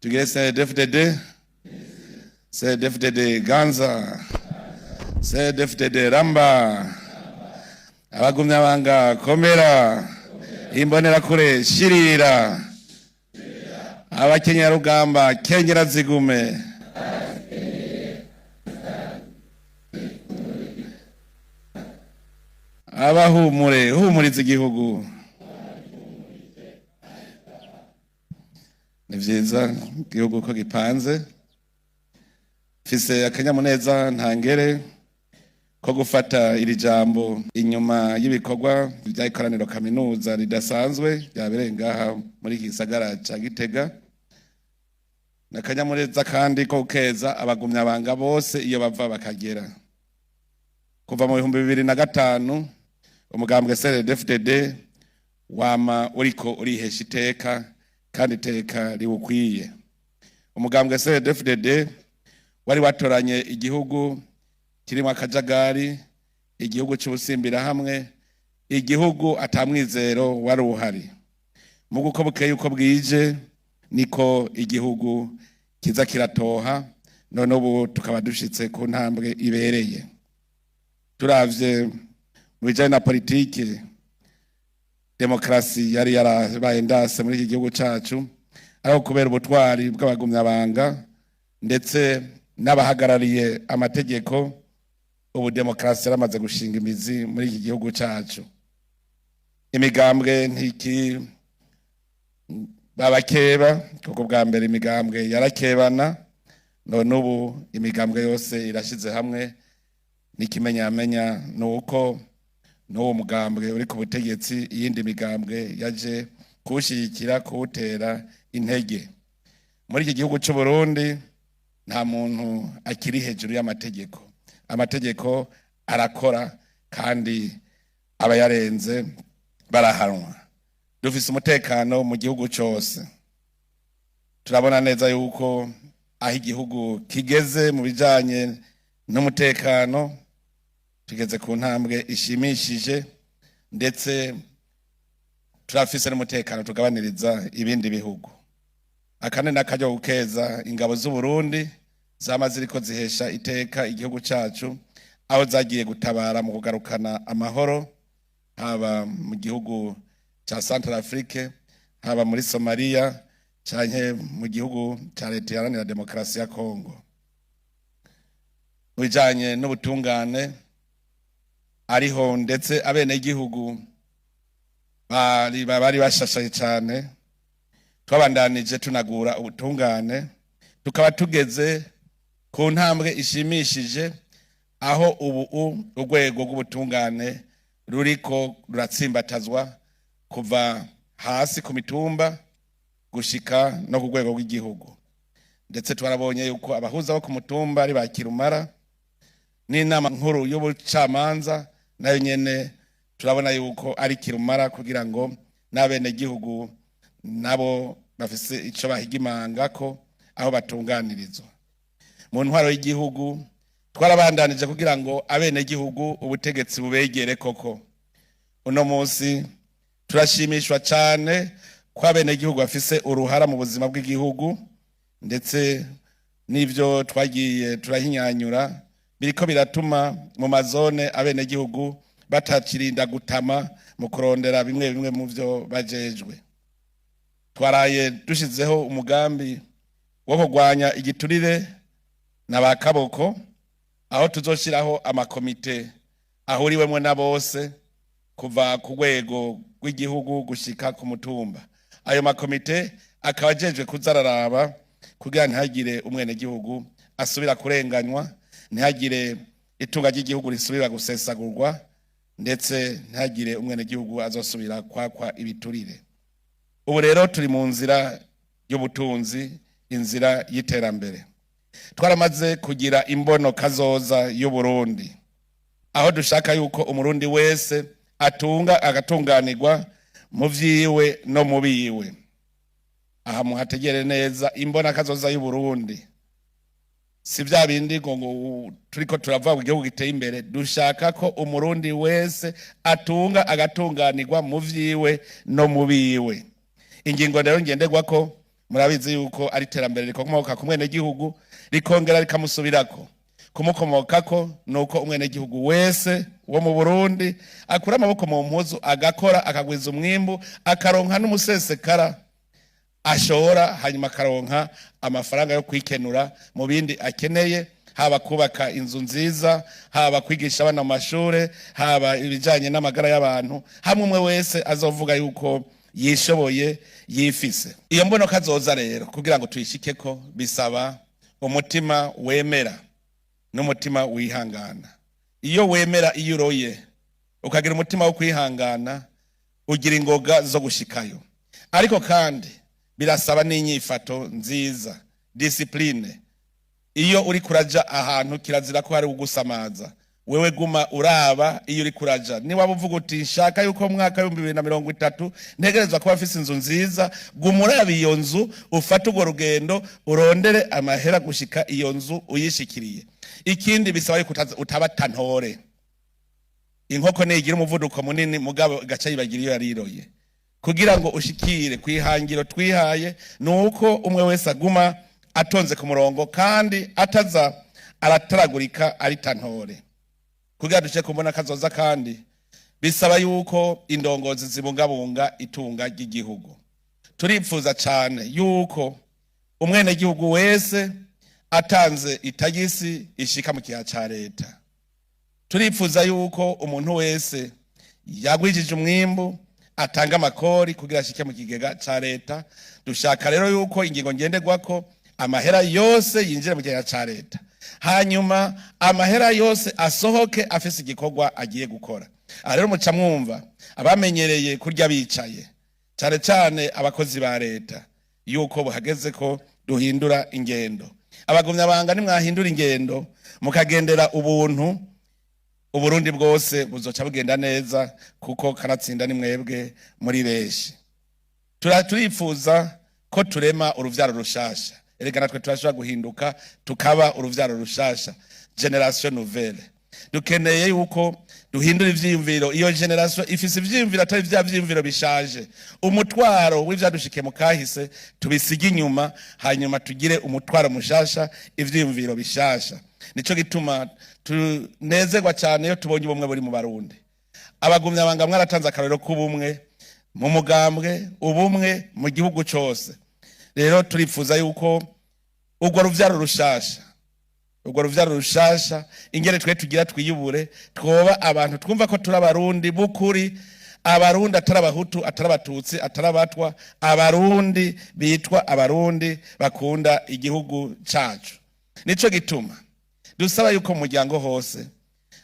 Tugire CNDD-FDD, CNDD-FDD Ganza, CNDD-FDD Ramba, abagumyabanga komera, imbonerakure shirira, abakenyerarugamba kenyera zigume, abahumure humuriza igihugu. Ni vyiza igihugu ko gipanze, mfise akanyamuneza ntangere ko gufata iri jambo inyuma y'ibikorwa by'ikoraniro kaminuza ridasanzwe ryabereye ngaha muri gisagara ca Gitega. Nakanyamuneza kandi ko gukeza abagumyabanga bose iyo bava bakagera. Kuva mu 2005 umugambwe CNDD-FDD wama uriko urihesha iteka kandi iteka riwukwiye. Umugambwe CNDD-FDD wari watoranye igihugu kirimo akajagari, igihugu cy'ubusimbira hamwe, igihugu atamwizero wari uhari. Mu guko bukeye uko bwije niko igihugu kiza kiratoha, none ubu tukaba dushitse ku ntambwe ibereye. Turavye mu bijanye na politiki, demokrasi yari yarabaye ndase muri iki gihugu cacu, aho kubera ubutwari bw'abagumyabanga ndetse n'abahagarariye amategeko, ubu demokrasi yaramaze gushinga imizi muri iki gihugu cacu. Imigambwe ntiki babakeba, kuko bwa mbere imigambwe yarakebana, none ubu imigambwe yose irashize hamwe. N'ikimenyamenya nuko n'uwo mugambwe uri ku butegetsi iyindi migambwe yaje kuwushigikira, kuwutera intege. Muri iki gihugu cy'u Burundi nta muntu akiri hejuru y'amategeko. Amategeko arakora kandi abayarenze barahanwa. Dufise umutekano mu gihugu cyose. Turabona neza yuko aho igihugu kigeze mu bijanye n'umutekano, tugeze ku ntambwe ishimishije, ndetse turafise n'umutekano tugabaniriza ibindi bihugu. Akane n'akaryo gukeza ingabo z'u Burundi zama ziriko zihesha iteka igihugu cacu, aho zagiye gutabara mu kugarukana amahoro, haba mu gihugu ca Centrafrique, haba muri Somalia, canke mu gihugu ca Leta Iharanira Demokarasi ya Kongo. Mu bijanye n'ubutungane ariho, ndetse abene igihugu bari bashashaye cyane, twabandanije tunagura ubutungane, tukaba tugeze ku ntambwe ishimishije, aho ubu urwego rw'ubutungane ruriko ruratsimbatazwa kuva hasi ku mitumba gushika no ku rwego rw'igihugu. Ndetse twarabonye yuko abahuza bo ku mutumba ari bakirumara, n'inama nkuru y'ubucamanza nayo nyene turabona yuko ari kirumara, kugira ngo n'abene gihugu nabo bafise ico bahigimanga ko aho batunganirizwa. Mu ntwaro y'igihugu twarabandanije kugira ngo abene gihugu ubutegetsi bubegere koko. Uno munsi turashimishwa cyane ko abene gihugu bafise uruhara mu buzima bw'igihugu, ndetse n'ivyo twagiye turahinyanyura biriko biratuma mu mazone abene gihugu batakirinda gutama mu kurondera bimwe bimwe mu vyo bajejwe. Twaraye dushizeho umugambi wo kurwanya igiturire n'abakaboko, aho tuzoshiraho amakomite ahuriwemwe na bose kuva ku rwego rw'igihugu gushika ku mutumba. Ayo makomite akaba ajejwe kuzararaba kugira ntihagire umwene gihugu asubira kurenganywa, ntihagire itunga ry'igihugu risubira gusesagurwa, ndetse ntihagire umwene gihugu azosubira kwakwa ibiturire. Ubu rero turi mu nzira y'ubutunzi, inzira y'iterambere. Twaramaze kugira imbono kazoza y'u Burundi, aho dushaka yuko umurundi wese atunga agatunganirwa mu vyiwe no mu biwe. Aha muhategere neza imbona kazoza y'u Burundi. Si vya bindi ngo turiko turava mu gihugu giteye imbere, dushaka ko umurundi wese atunga agatunganirwa mu vyiwe no mu biwe. Ingingo rero ngenderwako murabizi yuko ari terambere rikomoka ku mwene gihugu rikongera rikamusubirako. Kumukomokako nuko umwene gihugu wese wo mu Burundi akura amaboko mu mpuzu agakora akagwiza umwimbu akaronka n'umusesekara ashora, hanyuma akaronka amafaranga yo kwikenura mu bindi akeneye, haba kubaka inzu nziza, haba kwigisha abana mu mashure, haba ibijanye n'amagara y'abantu, hamwe umwe wese azovuga yuko yishoboye yifise. Iyo mbono kazoza rero kugira ngo tuyishikeko bisaba umutima wemera n'umutima wihangana. Iyo wemera, iyo uroye ukagira umutima wo kwihangana, ugira ingoga zo gushikayo. Ariko kandi birasaba n'inyifato nziza, discipline. Iyo uri kuraja ahantu kirazira ko hari ugusamaza, wewe guma uraba iyo uri kuraja. Ni waba uvuga uti nshaka yuko mwaka 2030 ntegerezwa kuba afise inzu nziza, guma uraba iyo nzu, ufata urwo rugendo, urondere amahera gushika iyo nzu uyishikiriye. Ikindi bisaba yuko utabata ntore. Inkoko nigira umuvuduko munini mugabo gaca yibagira iyo yariroye. Kugira ngo ushikire kwihangiro twihaye nuko umwe wese aguma atonze ku murongo kandi ataza arataragurika ari tantore. Kugira duce kumbona kazoza kandi bisaba yuko indongozi zibungabunga itunga ry'igihugu. Turipfuza cyane yuko umwene gihugu wese atanze itagisi ishika mu kiha ca leta. Turipfuza yuko umuntu wese yagwijije umwimbu atanga amakori kugira ashike mu kigega ca leta. Dushaka rero yuko ingingo ngenderwako amahera yose yinjira mu kigega ca leta, hanyuma amahera yose asohoke afise igikorwa agiye gukora. Rero muca mwumva abamenyereye kurya bicaye, cyane cyane abakozi ba leta, yuko buhageze ko duhindura ingendo. Abagumya banga nimwahindura ingendo mukagendera ubuntu, Uburundi bwose buzoca bugenda neza, kuko kanatsinda ni mwebwe muri beshi. Turifuza ko turema uruvyaro rushasha. Erega natwe turashobora guhinduka tukaba uruvyaro rushasha, generation nouvelle. Dukeneye yuko duhindura ivyiyumviro. Iyo generation ifise ivyiyumviro atari vya vyiyumviro bishaje. Umutwaro w'ivyadushike mu kahise tubisiga inyuma, hanyuma tugire umutwaro mushasha, ivyiyumviro bishasha. Nico gituma tunezerwa cyane iyo tubonye ubumwe buri mu Barundi. Abagumya banga mwaratanze akarero k'ubumwe mu mugambwe, ubumwe mu gihugu cyose. Rero turifuza yuko urwo ruvyaro rushasha ingere twe tugira twiyubure, twoba abantu twumva ko turi Abarundi bukuri, Abarundi atari Abahutu, atari Abatutsi, atari Abatwa, Abarundi bitwa Abarundi bakunda igihugu cacu. Nico gituma dusaba yuko mu muryango hose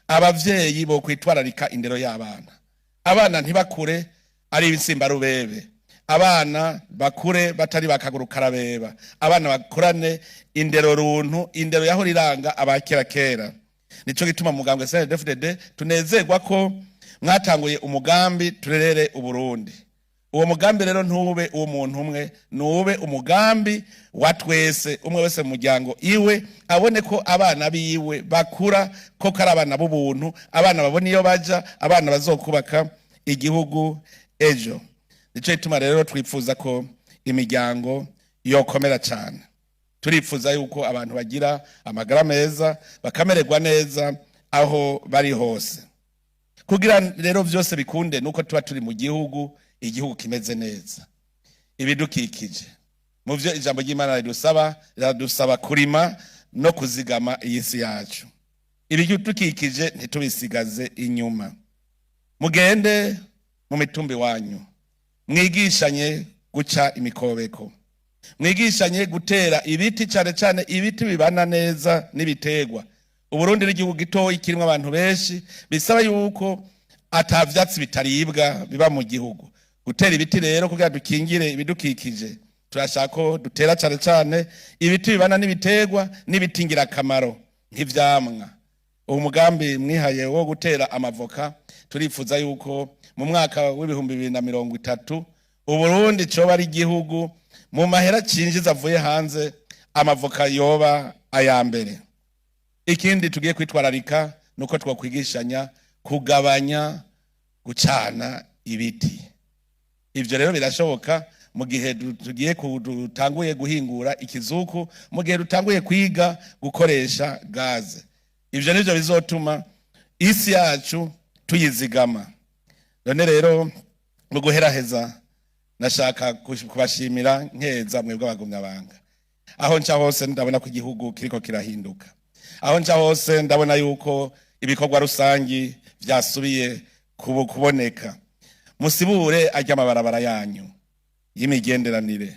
abavyeyi bo kwitwararika indero y'abana. Abana ntibakure ari ibisimba rubebe, abana bakure batari bakaguru karabeba, abana bakurane indero runtu, indero yaho riranga abakera kera. Nico gituma mu mugambwe CNDD-FDD tunezerwa ko mwatanguye umugambi turerere Uburundi. Uwo mugambi rero ntube uwo muntu umwe, nube umugambi wa twese, umwe wese mu muryango iwe abone ko abana biwe bakura ko karabana b'ubuntu, abana babone iyo baja, abana bazokubaka igihugu ejo. Nico gituma rero twifuza ko imiryango yokomera cyane. Turifuza yuko abantu bagira amagara meza, bakamererwa neza aho bari hose. Kugira rero vyose bikunde nuko tuba turi mu gihugu, igihugu kimeze neza. Ibidukikije mu byo ijambo ry'Imana ridusaba kurima no kuzigama iyi si yacu. Ibidukikije ntitubisigaze inyuma. Mugende mu mitumbi wanyu, mwigishanye guca imikobeko, mwigishanye gutera ibiti, cyane cyane ibiti bibana neza n'ibitegwa. Uburundi n'igihugu gitoyi kirimo abantu benshi, bisaba yuko atavyatsi bitaribwa biba mu gihugu. Gutera ibiti rero kugira dukingire ibidukikije, turashaka ko dutera cyane cyane ibiti bibana n'ibitegwa n'ibitingira akamaro nk'ivyamwa. Uwo mugambi mwihaye wo gutera amavoka, turifuza yuko mu mwaka w'2030 Uburundi coba ari igihugu mu mahera cinjiza avuye hanze amavoka yoba ayambere. Ikindi tugiye kwitwararika nuko twakwigishanya kugabanya gucana ibiti. Ivyo rero birashoboka mu gihe dutanguye guhingura ikizuku, mu gihe dutanguye kwiga gukoresha gaze. Ivyo nivyo bizotuma isi yacu tuyizigama. None rero mu guheraheza nashaka kubashimira nkeza mwebwe abagumyabanga. Aho nca hose ndabona ko igihugu kiriko kirahinduka. Aho nca hose ndabona yuko ibikorwa rusangi vyasubiye kuboneka. Musibure ajya amabarabara yanyu y'imigenderanire,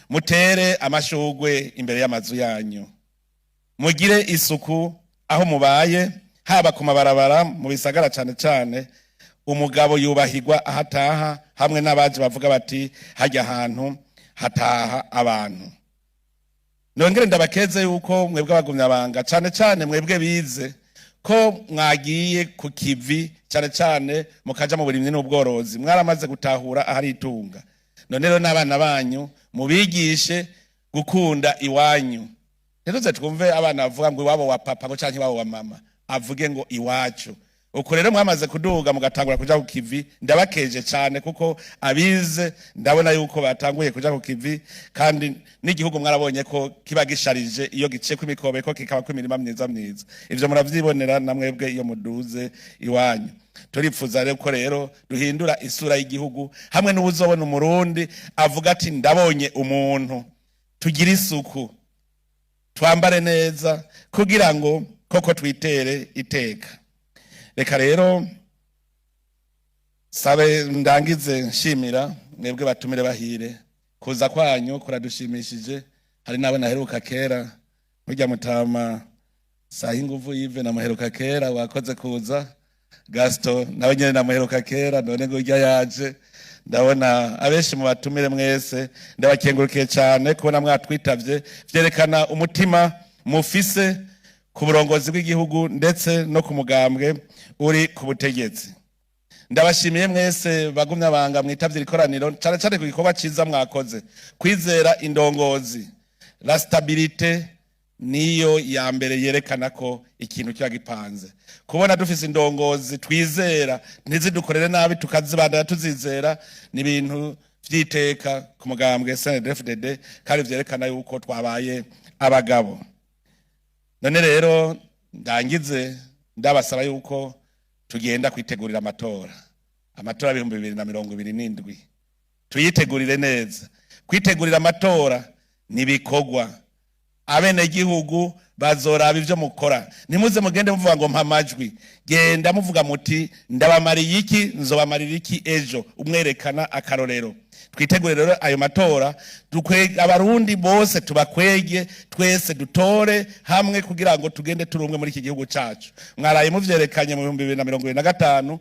mutere amashugwe imbere y'amazu yanyu, mugire isuku aho mubaye, haba ku mabarabara mu bisagara cyane cyane. Umugabo yubahirwa ahataha, hamwe n'abaje bavuga bati hajya ahantu hataha abantu. Nongere ndabakeze yuko mwebwe abagumyabanga cyane cyane mwebwe bize ko mwagiye ku kivi cyane cyane mukaja mu burimyi n'ubworozi, mwaramaze gutahura ahari itunga. None rero n'abana banyu mubigishe gukunda iwanyu. Rero twumve abana bavuga ngo iwabo wa papa ngo canke iwabo wa mama, avuge ngo iwacu. Uko rero mwamaze kuduga mugatangura kuja ku kivi, ndabakeje cyane kuko abize ndabona yuko batanguye kuja ku kivi, kandi n'igihugu mwarabonye ko kiba gisharije iyo gice kw'imikobeko kikaba kw'imirima myiza myiza. Ivyo muravyibonera na mwebwe iyo muduze iwanyu. Turipfuza rero ko rero duhindura isura y'igihugu, hamwe n'ubuzobona umurundi avuga ati ndabonye umuntu. Tugira isuku, twambare neza kugira ngo koko twitere iteka. Reka rero sabe ndangize nshimira mwebwe batumire bahire, kuza kwanyu kuradushimishije. Hari nawe naheruka kera, burya Mutama Sahinguvu Yves namuheruka kera, wakoze kuza. Gaston nawe nyene namuheruka kera, none ngo urya yaje. Ndabona abenshi mu batumire mwese ndabakengurukiye cyane kubona mwatwitavye, vyerekana umutima mufise ku burongozi bw'igihugu ndetse no ku mugambwe uri ku butegetsi. Ndabashimiye mwese bagumyabanga mwitavye ikoraniro, cyane cyane ku gikorwa ciza mwakoze. Kwizera indongozi, la stabilité niyo ya mbere yerekana ko ikintu kiba gipanze. Kubona dufise indongozi twizera, ntizidukorere nabi tukazibandana tuzizera, ni ibintu vyiteka ku mugambwe CNDD-FDD, kandi vyerekana yuko twabaye abagabo. None rero ndangize ndabasaba yuko tugenda kwitegurira amatora. Amatora 2027 tuyitegurire neza. Kwitegurira amatora ni bikorwa. Abene gihugu bazoraba ivyo mukora. Nimuze mugende muvuga ngo mpamajwi, genda muvuga muti ndabamariye iki, nzobamarira iki ejo, umwerekana akarorero. Twitegurire rero ayo matora, abarundi bose tubakwege, twese dutore hamwe kugira ngo tugende turumwe muri iki gihugu cacu. Mwaraye muvyerekanye mu 2025,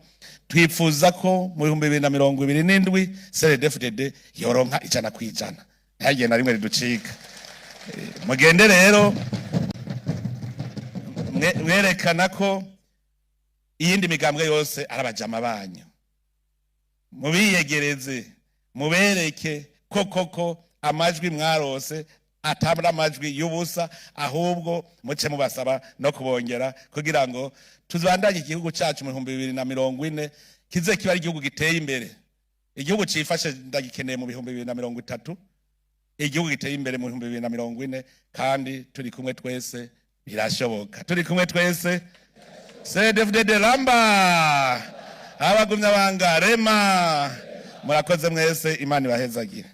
twifuza ko mu 2027 CNDD-FDD yoronka 100%. Ntagiye na rimwe riducika. Mugende rero mwerekana ko iyindi migambwe yose arabajama banyu. Mubiyegereze, mubereke koko amajwi mwarose atabura amajwi y'ubusa, ahubwo muce mubasaba no kubongera kugira ngo tuzandanye igihugu cyacu mu 2040 kize kiba ari igihugu giteye imbere. Igihugu cifashe ndagikeneye mu 2030, igihugu giteye imbere mu 2040, kandi turi kumwe twese birashoboka. Turi kumwe twese. CNDD-FDD Ramba, abagumyabanga rema. Murakoze mwese, Imana ibahezagire.